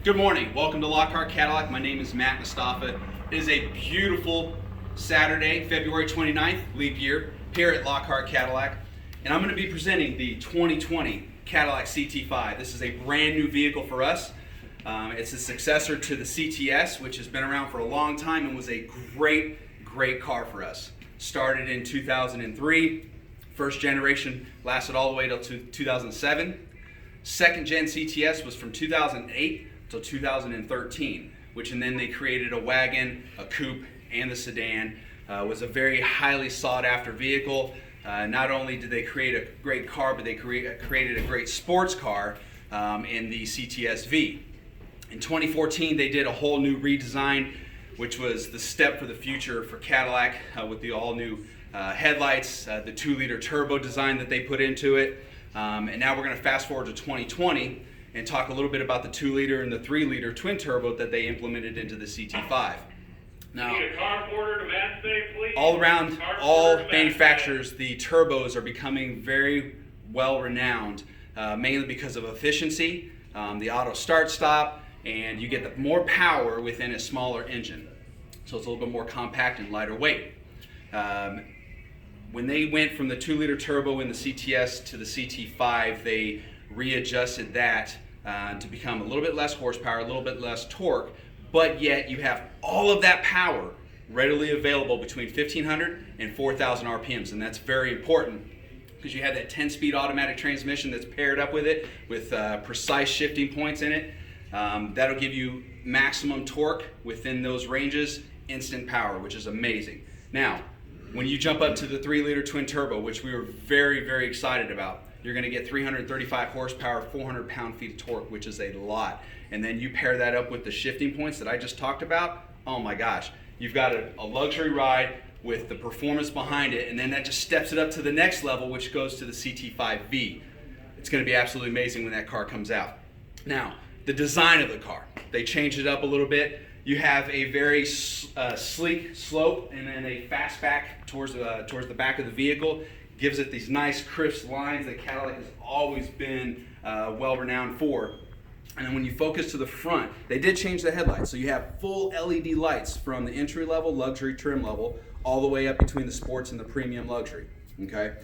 Good morning. Welcome to Lockhart Cadillac. My name is Matt Mustafa. It is a beautiful Saturday, February 29th, leap year, here at Lockhart Cadillac. And I'm going to be presenting the 2020 Cadillac CT5. This is a brand new vehicle for us. It's a successor to the CTS, which has been around for a long time and was a great car for us. Started in 2003. First generation lasted all the way till 2007. Second gen CTS was from 2008 till 2013, and then they created a wagon, a coupe, and the sedan. Was a very highly sought after vehicle. Not only did they create a great car, but they created a great sports car in the CTS-V. In 2014, they did a whole new redesign, which was the step for the future for Cadillac with the all new headlights, the 2-liter turbo design that they put into it. And now we're going to fast forward to 2020 and talk a little bit about the 2-liter and the 3-liter twin turbo that they implemented into the CT5. Now, all around, all manufacturers, the turbos are becoming very well renowned, mainly because of efficiency, the auto start stop, and you get more power within a smaller engine. So it's a little bit more compact and lighter weight. When they went from the 2-liter turbo in the CTS to the CT5, they readjusted that to become a little bit less horsepower, a little bit less torque, but yet you have all of that power readily available between 1,500 and 4,000 RPMs, and that's very important because you have that 10-speed automatic transmission that's paired up with it with precise shifting points in it. That'll give you maximum torque within those ranges, instant power, which is amazing. Now, when you jump up to the 3-liter twin turbo, which we were very excited about, you're going to get 335 horsepower, 400 pound-feet of torque, which is a lot. And then you pair that up with the shifting points that I just talked about, oh my gosh. You've got a luxury ride with the performance behind it, and then that just steps it up to the next level, which goes to the CT5V. It's going to be absolutely amazing when that car comes out. Now, the design of the car, they changed it up a little bit. You have a very sleek slope and then a fastback towards the back of the vehicle. Gives it these nice crisp lines that Cadillac has always been well renowned for. And then when you focus to the front, they did change the headlights. So you have full LED lights from the entry level, luxury trim level, all the way up between the sports and the premium luxury. Okay.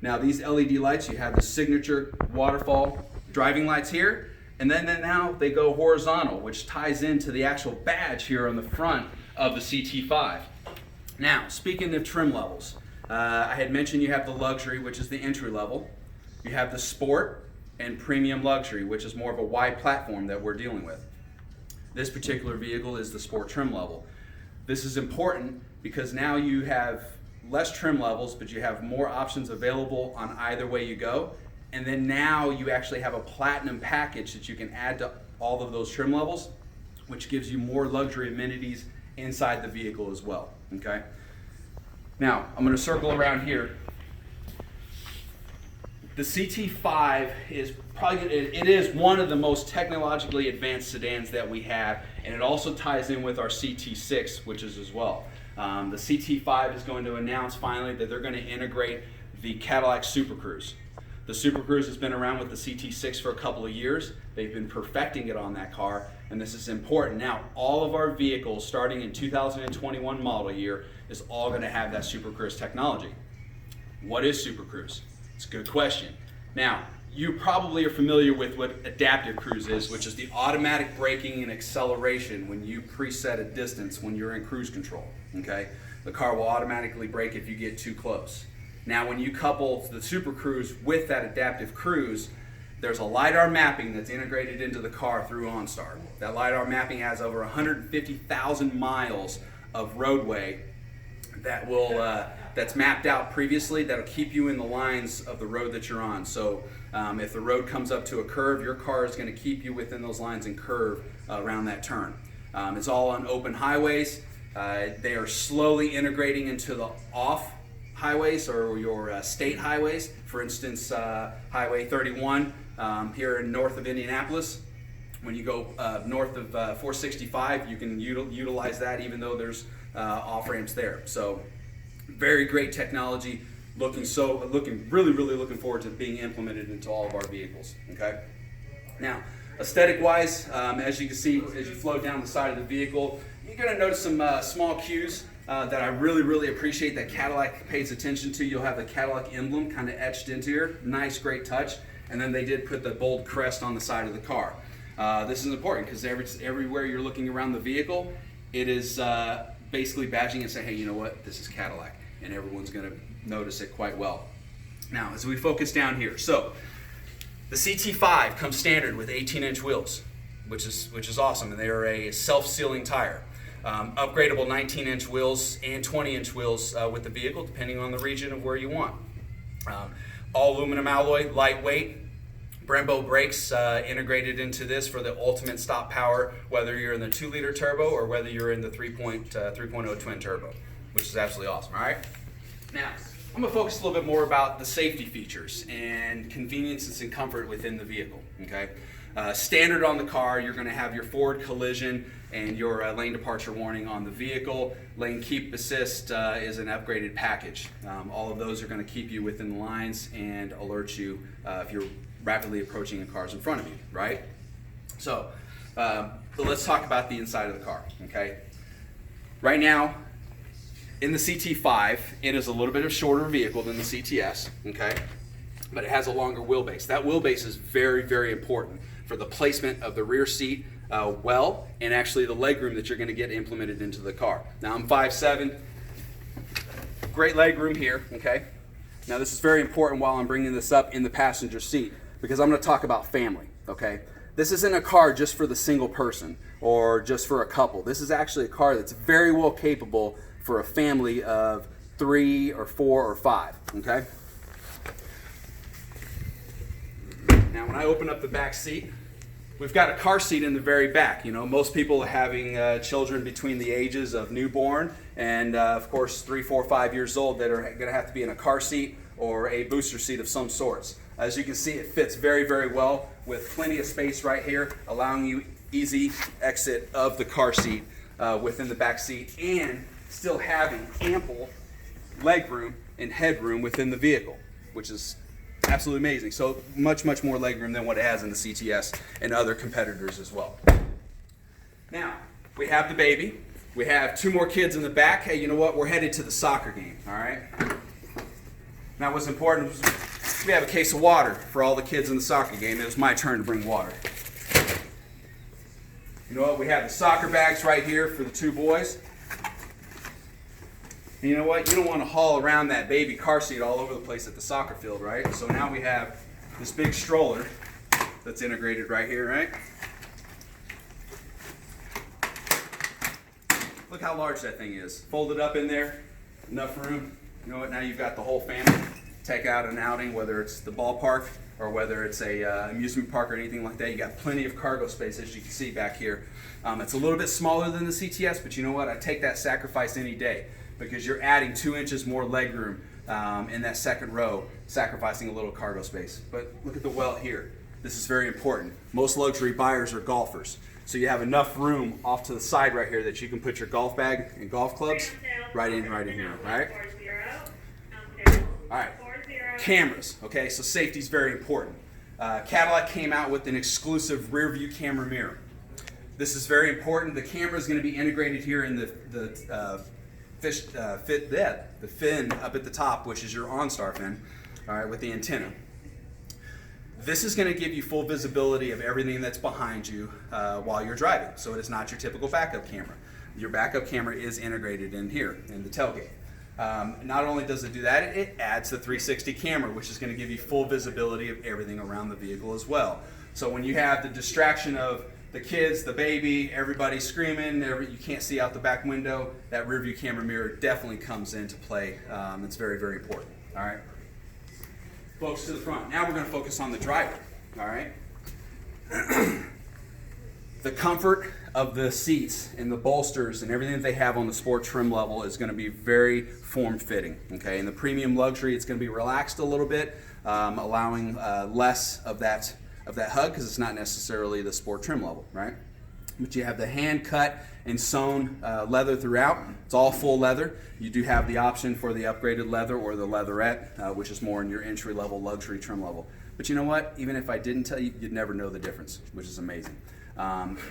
Now these LED lights, you have the signature waterfall driving lights here. And then now they go horizontal, which ties into the actual badge here on the front of the CT5. Now, speaking of trim levels, I had mentioned you have the luxury, which is the entry level. You have the sport and premium luxury, which is more of a wide platform that we're dealing with. This particular vehicle is the sport trim level. This is important because now you have less trim levels, but you have more options available on either way you go. And then now you actually have a platinum package that you can add to all of those trim levels, which gives you more luxury amenities inside the vehicle as well. Okay. Now I'm going to circle around here. The CT5 is it is one of the most technologically advanced sedans that we have, and it also ties in with our CT6, which is as well. The CT5 is going to announce finally that they're going to integrate the Cadillac Super Cruise. The Super Cruise has been around with the CT6 for a couple of years. They've been perfecting it on that car, and this is important. Now, all of our vehicles starting in 2021 model year is all going to have that Super Cruise technology. What is Super Cruise? It's a good question. Now, you probably are familiar with what adaptive cruise is, which is the automatic braking and acceleration when you preset a distance when you're in cruise control. Okay? The car will automatically brake if you get too close. Now, when you couple the Super Cruise with that adaptive cruise, there's a LiDAR mapping that's integrated into the car through OnStar. That LiDAR mapping has over 150,000 miles of roadway that's mapped out previously that'll keep you in the lines of the road that you're on. So if the road comes up to a curve, your car is going to keep you within those lines and curve around that turn. It's all on open highways. They are slowly integrating into the off highways or your state highways. For instance, Highway 31 here in north of Indianapolis. When you go north of 465, you can utilize that even though there's off ramps there. So very great technology. Really looking forward to being implemented into all of our vehicles. Okay. Now, Aesthetic wise, as you can see, as you float down the side of the vehicle, you're going to notice some small cues that I really appreciate that Cadillac pays attention to. You'll have the Cadillac emblem kind of etched into here. Nice, great touch. And then they did put the bold crest on the side of the car. This is important because everywhere you're looking around the vehicle, it is basically badging and saying, hey, you know what, this is Cadillac. And everyone's going to notice it quite well. Now, as we focus down here, so the CT5 comes standard with 18-inch wheels, which is awesome, and they are a self-sealing tire. Upgradable 19-inch wheels and 20-inch wheels with the vehicle, depending on the region of where you want. All aluminum alloy, lightweight. Brembo brakes integrated into this for the ultimate stop power, whether you're in the 2-liter turbo or whether you're in the 3.0 twin turbo, which is absolutely awesome. All right. Now, I'm going to focus a little bit more about the safety features and conveniences and comfort within the vehicle. Okay, standard on the car, you're going to have your forward collision and your lane departure warning on the vehicle. Lane keep assist is an upgraded package. All of those are going to keep you within the lines and alert you if you're rapidly approaching cars in front of you. Right. So let's talk about the inside of the car. Okay. Right now, in the CT5, it is a little bit of shorter vehicle than the CTS, okay? But it has a longer wheelbase. That wheelbase is very important for the placement of the rear seat and actually the legroom that you're gonna get implemented into the car. Now I'm 5'7", great legroom here, okay? Now this is very important while I'm bringing this up in the passenger seat because I'm gonna talk about family, okay? This isn't a car just for the single person or just for a couple. This is actually a car that's very well capable for a family of 3 or 4 or 5, okay? Now when I open up the back seat, we've got a car seat in the very back. You know, most people are having children between the ages of newborn and of course 3, 4, 5 years old that are gonna have to be in a car seat or a booster seat of some sorts. As you can see, it fits very well with plenty of space right here, allowing you easy exit of the car seat within the back seat and still having ample legroom and headroom within the vehicle, which is absolutely amazing. So much more legroom than what it has in the CTS and other competitors as well. Now, we have the baby. We have 2 more kids in the back. Hey, you know what? We're headed to the soccer game, all right? Now, what's important is we have a case of water for all the kids in the soccer game. It was my turn to bring water. You know what? We have the soccer bags right here for the 2 boys. And you know what? You don't want to haul around that baby car seat all over the place at the soccer field, right? So now we have this big stroller that's integrated right here, right? Look how large that thing is. Folded up in there, enough room. You know what? Now you've got the whole family. Take out an outing, whether it's the ballpark or whether it's a amusement park or anything like that. You got plenty of cargo space, as you can see back here. It's a little bit smaller than the CTS, but you know what? I take that sacrifice any day, because you're adding 2 inches more legroom in that second row, sacrificing a little cargo space. But look at the welt here. This is very important. Most luxury buyers are golfers. So you have enough room off to the side right here that you can put your golf bag and golf clubs right in here, all right? All right, cameras, okay? So safety is very important. Cadillac came out with an exclusive rear view camera mirror. This is very important. The camera is going to be integrated here in the fin up at the top, which is your OnStar fin, all right, with the antenna. This is going to give you full visibility of everything that's behind you while you're driving. So it is not your typical backup camera. Your backup camera is integrated in here in the tailgate. Not only does it do that, it adds the 360 camera, which is going to give you full visibility of everything around the vehicle as well. So when you have the distraction of the kids, the baby, everybody screaming, you can't see out the back window, that rear view camera mirror definitely comes into play. It's very important. All right. Focus to the front. Now we're going to focus on the driver. All right. The comfort of the seats and the bolsters and everything that they have on the sport trim level is going to be very form-fitting. Okay. In the premium luxury, it's going to be relaxed a little bit, allowing less of that hug, because it's not necessarily the sport trim level, right? But you have the hand cut and sewn leather throughout. It's all full leather. You do have the option for the upgraded leather or the leatherette, which is more in your entry level luxury trim level. But you know what? Even if I didn't tell you, you'd never know the difference, which is amazing.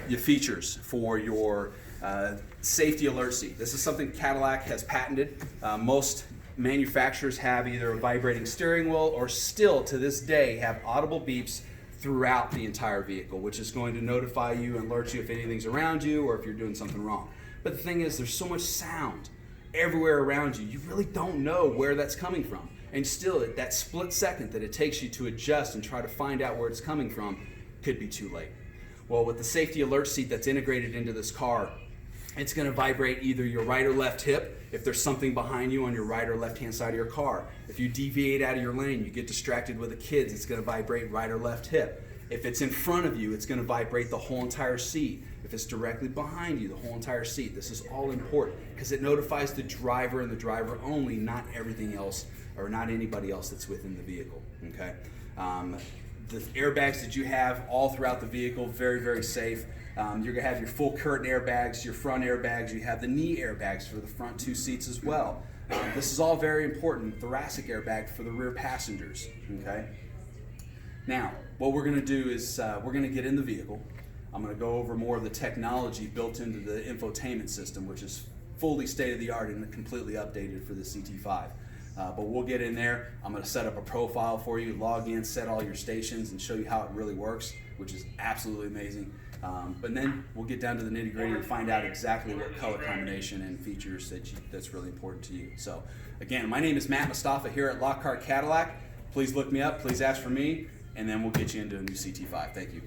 Your features for your safety alert seat. This is something Cadillac has patented. Most manufacturers have either a vibrating steering wheel or still to this day have audible beeps throughout the entire vehicle, which is going to notify you and alert you if anything's around you or if you're doing something wrong. But the thing is, there's so much sound everywhere around you, you really don't know where that's coming from. And still, that split second that it takes you to adjust and try to find out where it's coming from could be too late. Well, with the safety alert seat that's integrated into this car, it's going to vibrate either your right or left hip if there's something behind you on your right or left hand side of your car. If you deviate out of your lane, you get distracted with the kids, it's going to vibrate right or left hip. If it's in front of you, it's going to vibrate the whole entire seat. If it's directly behind you, the whole entire seat. This is all important because it notifies the driver and the driver only, not everything else or not anybody else that's within the vehicle. Okay. The airbags that you have all throughout the vehicle, very, very safe. You're going to have your full curtain airbags, your front airbags. You have the knee airbags for the front two seats as well. This is all very important. Thoracic airbag for the rear passengers. Okay. Now, what we're going to do is we're going to get in the vehicle. I'm going to go over more of the technology built into the infotainment system, which is fully state-of-the-art and completely updated for the CT5. But we'll get in there. I'm going to set up a profile for you, log in, set all your stations, and show you how it really works, which is absolutely amazing. But then we'll get down to the nitty-gritty and find out exactly what color combination and features that's really important to you. So, again, my name is Matt Mustafa here at Lockhart Cadillac. Please look me up. Please ask for me, and then we'll get you into a new CT5. Thank you.